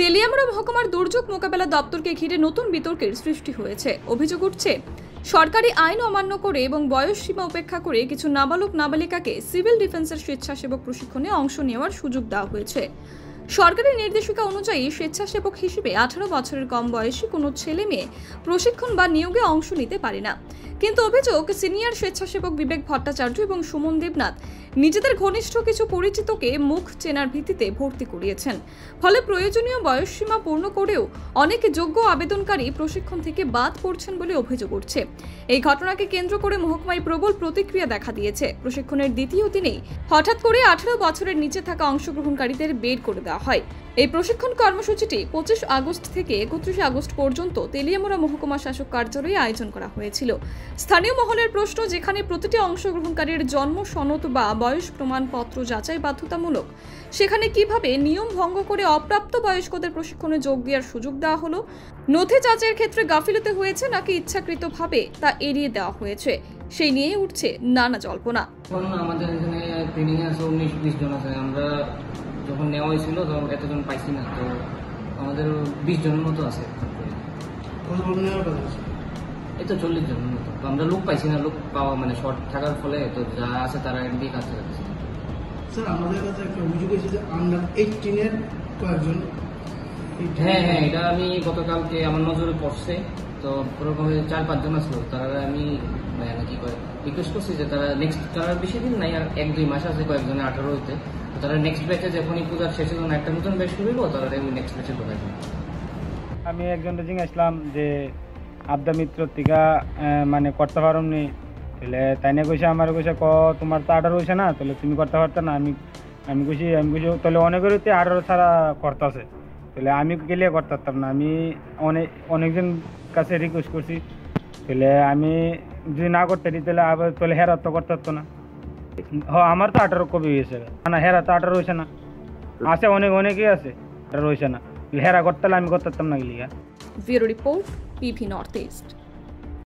তেলিয়ামুড়া মহকুমার দুর্যোগ মোকাবেলা দপ্তরকে ঘিরে নতুন বিতর্কের সৃষ্টি হয়েছে। অভিযোগ উঠছে, সরকারি আইন অমান্য করে এবং বয়স সীমা উপেক্ষা করে কিছু নাবালক নাবালিকাকে সিভিল ডিফেন্সের স্বেচ্ছাসেবক প্রশিক্ষণে অংশ নেওয়ার সুযোগ দেওয়া হয়েছে। সরকারি নির্দেশিকা অনুযায়ী স্বেচ্ছাসেবক হিসেবে 18 বছরের কম বয়সী কোনো ছেলে মেয়ে প্রশিক্ষণ বা নিয়োগে অংশ নিতে পারে না। কিন্তু অভিযোগ, সিনিয়র স্বেচ্ছাসেবক বিবেক ভট্টাচার্য এবং সুমন দেবনাথ নিজেদের ঘনিষ্ঠ কিছু পরিচিতকে মুখ চেনার ভিত্তিতে ভর্তি করিয়েছেন। ফলে প্রয়োজনীয় বয়স সীমা পূর্ণ করেও অনেক যোগ্য আবেদনকারী প্রশিক্ষণ থেকে বাদ পড়ছেন বলে অভিযোগ উঠছে। এই ঘটনাকে কেন্দ্র করে মহকুমায় প্রবল প্রতিক্রিয়া দেখা দিয়েছে। প্রশিক্ষণের দ্বিতীয় দিনেই হঠাৎ করে 18 বছরের নিচে থাকা অংশগ্রহণকারীদের বের করে দেওয়া হয়। এই প্রশিক্ষণ কর্মসূচিটি 25 আগস্ট থেকে 31 আগস্ট পর্যন্ত তেলিয়ামুড়া মহকুমা শাসক কার্যালয়ে আয়োজন করা হয়েছিল। স্থানীয় মহলের প্রশ্ন, যেখানে প্রতিটি অংশগ্রহণকারীর জন্ম সনদ বা বয়স প্রমাণপত্র যাচাই বাধ্যতামূলক, সেখানে কিভাবে নিয়ম ভঙ্গ করে অপ্রাপ্ত বয়স্কদের প্রশিক্ষণে যোগ দেওয়ার সুযোগ দেওয়া হলো? নথি যাচাইয়ের ক্ষেত্রে গাফিলতি হয়েছে নাকি ইচ্ছাকৃতভাবে তা এড়িয়ে দেওয়া হয়েছে, সেই নিয়ে উঠছে নানা জল্পনা। আমাদের এখানে ট্রেনিং আছে 19-20 জন আছে। আমরা যখন নেওয়া হয়েছিল তখন এতজন পাইছি না, তো আমাদের 20 জনের মতো আছে। এই তো 40 জনের মতো। তো আমরা লোক পাইছি না, লোক পাওয়া মানে শর্ট থাকার ফলে তো যা আছে তারা এমনি কাজ করছে। স্যার, আমাদের কাছে একটা অভিযোগ এসেছে যে আন্ডার 18 এর কয়েকজন। হ্যাঁ, এটা আমি গতকালকে আমার নজরে পড়ছে। তো ওরকম 4-5 জন আসলো, তারা আমি মানে কি করে রিকোয়েস্ট করছি যে তারা নেক্সট, তারা বেশি দিন নাই, আর 1-2 মাস আছে কয়েকজনে 18 হইতে। তারা নেক্সট ব্যাচে যখনই পূজার শেষে যখন একটা নতুন ব্যাচ শুরু হইব, তারা নেক্সট ব্যাচে ঢোকাই। আমি একজন জিজ্ঞাসলাম যে আবদা মিত্র টিকা মানে করতে পারো নি, তাহলে তাই না কইছে, আমার কইছে তোমার তো 18 হয়েছে না, তাহলে তুমি করতে পারতো না। আমি কইছি তাহলে অনেকের 18 ছাড়া করতেছে, তাহলে আমি গেলে করতে পারতাম না। আমি অনেকজন কাছে রিকোয়েস্ট করছি, তাহলে আমি যদি না করতে দিই তাহলে আবার তাহলে হেরা তো করতে পারতো না। আমার তো 18 কবি হয়েছে না, হেরা তো 18 হয়েছে না, আছে অনেকেই আছে 18 হয়েছে না, হেরা করতে আমি করতে পারতাম না। Bureau report, PV north east.